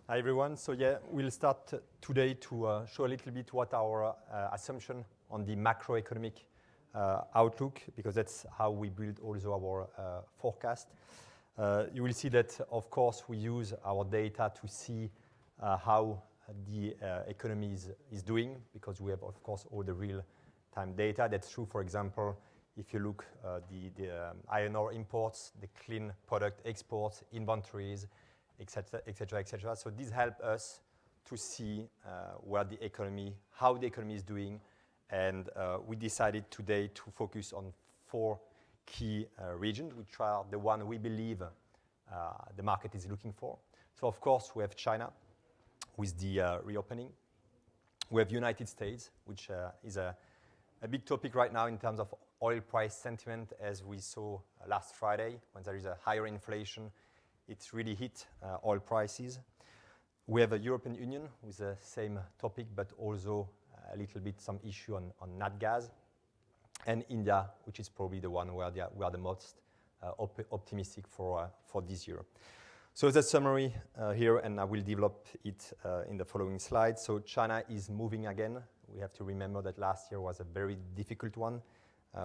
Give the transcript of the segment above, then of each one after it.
Hi everyone. So yeah, we'll start today to show a little bit what our assumption on the macroeconomic outlook, because that's how we build also our forecast. You will see that, of course, we use our data to see how the economy is doing, because we have, of course, all the real-time data. That's true, for example, if you look the iron ore imports, the clean product exports, inventories, etc., etc., etc. So these help us to see how the economy is doing, and we decided today to focus on 4 key regions, which are the one we believe the market is looking for. So of course we have China with the reopening. We have United States, which is a big topic right now in terms of oil price sentiment, as we saw last Friday when there is a higher inflation. It's really hit oil prices. We have a European Union with the same topic, but also a little bit some issue on nat gas. And India, which is probably the one where we are the most optimistic for this year. So the summary here, and I will develop it in the following slides. So China is moving again. We have to remember that last year was a very difficult one,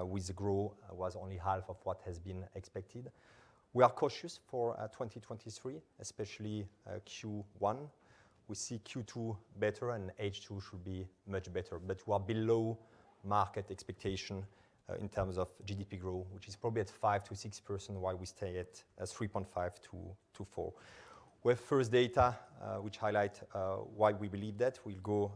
with the growth was only half of what has been expected. We are cautious for 2023, especially Q1. We see Q2 better and H2 should be much better, but we are below market expectation in terms of GDP growth, which is probably at 5 to 6%, while we stay at 3.5 to 4. We have first data which highlight why we believe that. We'll go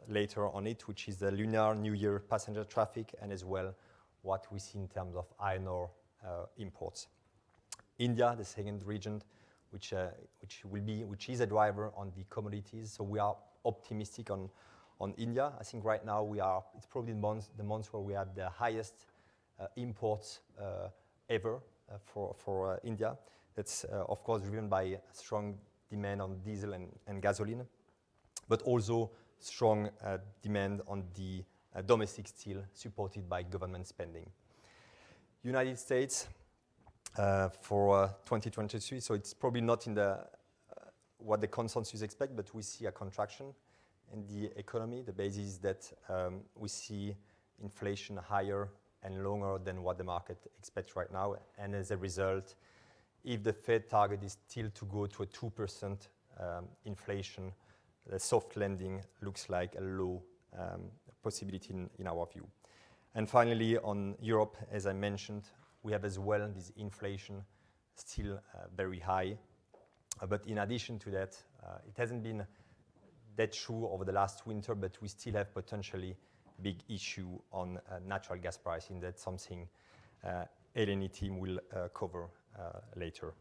later on it, which is the Lunar New Year passenger traffic, and as well what we see in terms of iron ore imports. India, the second region, which is a driver on the commodities. So we are optimistic on India. I think right now it's probably the month where we have the highest imports ever for India. That's of course driven by strong demand on diesel and gasoline, but also strong demand on the domestic steel, supported by government spending. United States, for 2023, so it's probably not in what the consensus expect, but we see a contraction in the economy. The basis is that we see inflation higher and longer than what the market expects right now, and as a result, if the Fed target is still to go to a 2% inflation, the soft landing looks like a low possibility in our view. And finally, on Europe, as I mentioned, we have as well this inflation still very high. But in addition to that, it hasn't been that true over the last winter, but we still have potentially big issue on natural gas pricing. That's something Eleni team will cover later.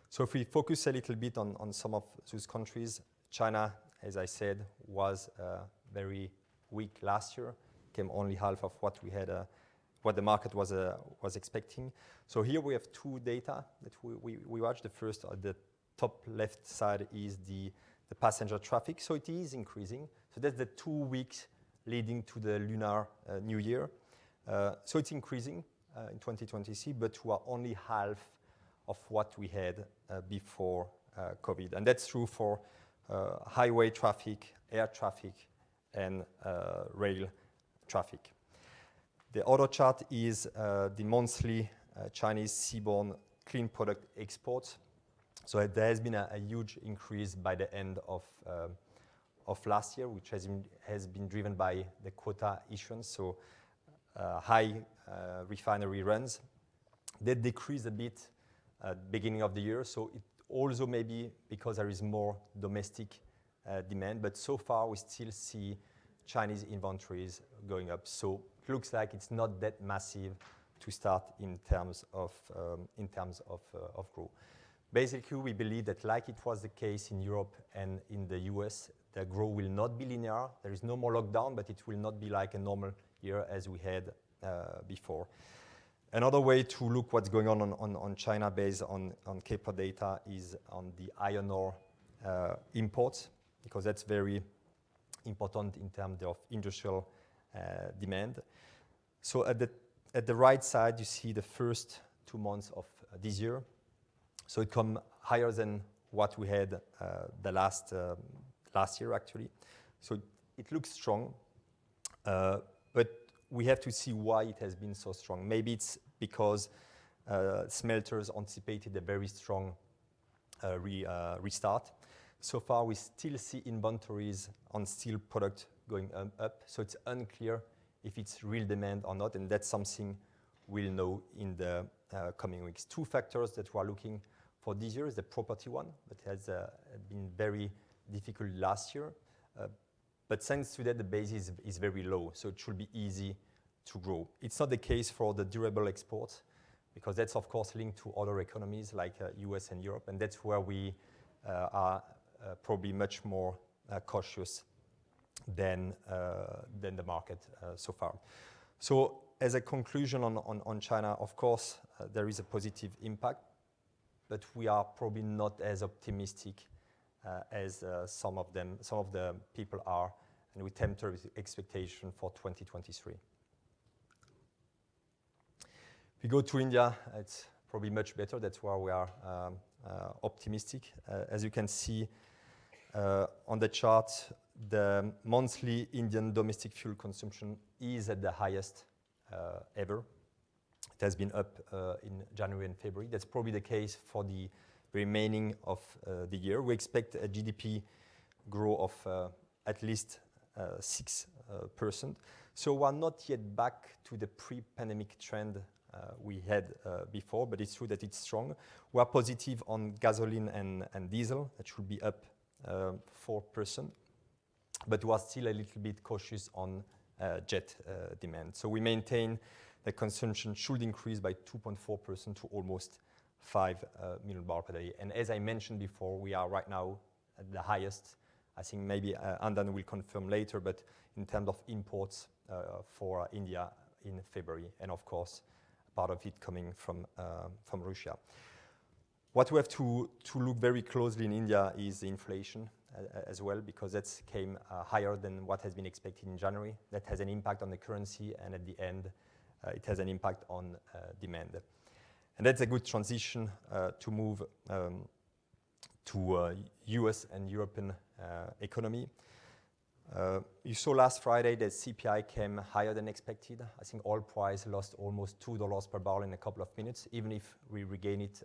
So if we focus a little bit on some of those countries, China, as I said, was very weak last year, came only half of what we had what the market was expecting. So here we have 2 data that we watch. The first at the top left side is the passenger traffic. So it is increasing. So that's the 2 weeks leading to the Lunar New Year. So it's increasing in 2023, but we are only half of what we had before COVID. And that's true for highway traffic, air traffic, and rail traffic. The other chart is the monthly Chinese seaborne clean product exports. So there has been a huge increase by the end of last year, which has been driven by the quota issuance, so high refinery runs. They decreased a bit at the beginning of the year, so it also may be because there is more domestic demand, but so far we still see Chinese inventories going up. So it looks like it's not that massive to start in terms of growth. Basically, we believe that, like it was the case in Europe and in the US, the growth will not be linear. There is no more lockdown, but it will not be like a normal year as we had before. Another way to look what's going on China based on Kpler data is on the iron ore imports, because that's very important in terms of industrial demand. So at the right side, you see the first 2 months of this year. So it come higher than what we had the last year, actually. So it looks strong, but we have to see why it has been so strong. Maybe it's because smelters anticipated a very strong restart. So far, we still see inventories on steel product going up, so it's unclear if it's real demand or not, and that's something we'll know in the coming weeks. Two factors that we are looking for this year is the property one, that has been very difficult last year. But thanks to that, the base is very low, so it should be easy to grow. It's not the case for the durable exports, because that's, of course, linked to other economies like US and Europe, and that's where we are probably much more cautious than the market so far. So as a conclusion on China, of course, there is a positive impact, but we are probably not as optimistic as some of the people are, and we temper expectation for 2023. If we go to India, it's probably much better. That's why we are optimistic. As you can see on the chart, the monthly Indian domestic fuel consumption is at the highest ever. It has been up in January and February. That's probably the case for the remaining of the year. We expect a GDP growth of at least 6%. So we're not yet back to the pre-pandemic trend we had before, but it's true that it's strong. We're positive on gasoline and diesel. That should be up 4%. But we are still a little bit cautious on jet demand. So we maintain that consumption should increase by 2.4% to almost 5 million barrels per day. And as I mentioned before, we are right now at the highest. I think maybe Andan will confirm later, but in terms of imports for India in February, and of course, part of it coming from Russia. What we have to look very closely in India is the inflation as well, because that came higher than what has been expected in January. That has an impact on the currency, and at the end, it has an impact on demand. And that's a good transition to move to US and European economy. You saw last Friday that CPI came higher than expected. I think oil price lost almost $2 per barrel in a couple of minutes, even if we regain it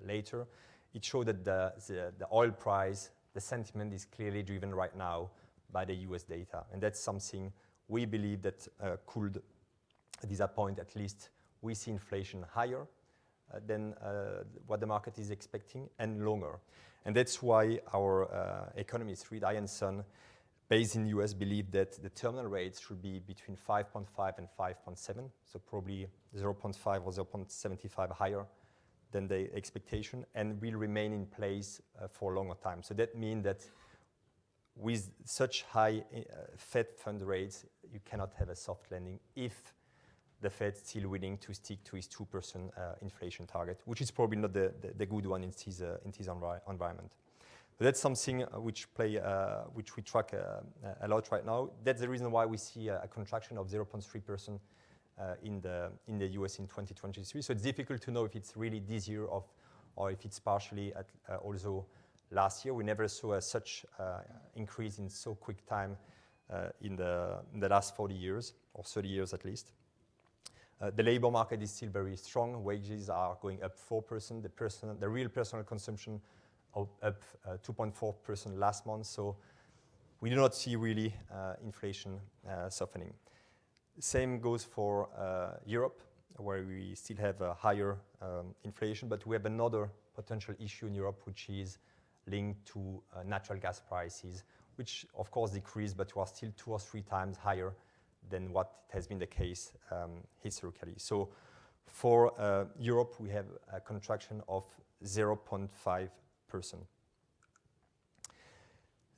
later. It showed that the oil price, the sentiment is clearly driven right now by the US data. And that's something we believe that could disappoint. At least we see inflation higher than what the market is expecting and longer. And that's why our economist, Reed Ianson, based in the US, believe that the terminal rates should be between 5.5 and 5.7, so probably 0.5 or 0.75 higher than the expectation, and will remain in place for a longer time. So that means that with such high Fed fund rates, you cannot have a soft landing if the Fed is still willing to stick to its 2% inflation target, which is probably not the good one in this environment. So that's something which we track a lot right now. That's the reason why we see a contraction of 0.3% in the US in 2023. So it's difficult to know if it's really this year or if it's partially also last year. We never saw such increase in so quick time in the last 40 years, or 30 years at least. The labor market is still very strong. Wages are going up 4%. The real personal consumption up 2.4% last month. So we do not see really inflation softening. Same goes for Europe, where we still have a higher inflation, but we have another potential issue in Europe, which is linked to natural gas prices, which of course decreased, but are still 2 or 3 times higher than what has been the case historically. So for Europe, we have a contraction of 0.5%.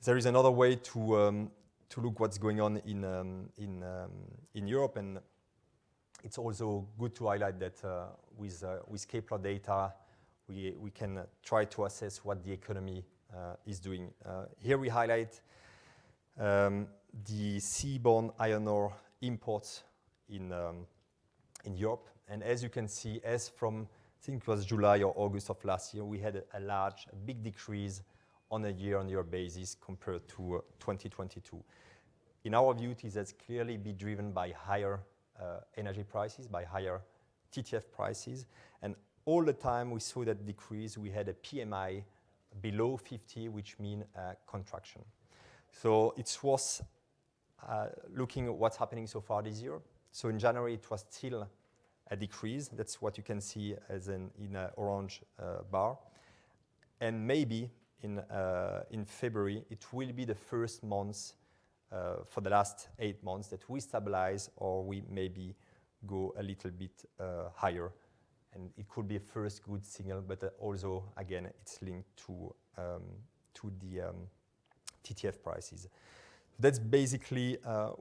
There is another way to look what's going on in Europe, and it's also good to highlight that with Kpler data, we can try to assess what the economy is doing. Here we highlight the seaborne iron ore imports in Europe, and as you can see, as from I think it was July or August of last year, we had a big decrease on a year-on-year basis compared to 2022. In our view, it has clearly been driven by higher energy prices, by higher TTF prices. And all the time we saw that decrease, we had a PMI below 50, which means contraction. So it's worth looking at what's happening so far this year. So in January, it was still a decrease. That's what you can see as in an orange bar. And maybe in February, it will be the first month for the last 8 months that we stabilize or we maybe go a little bit higher. And it could be a first good signal, but also, again, it's linked to the TTF prices. That's basically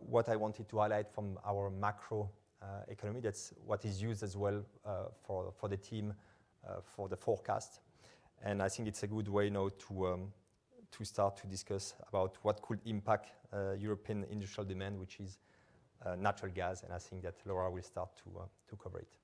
what I wanted to highlight from our macro economy. That's what is used as well for the team for the forecast. And I think it's a good way now to start to discuss about what could impact European industrial demand, which is natural gas. And I think that Laura will start to cover it.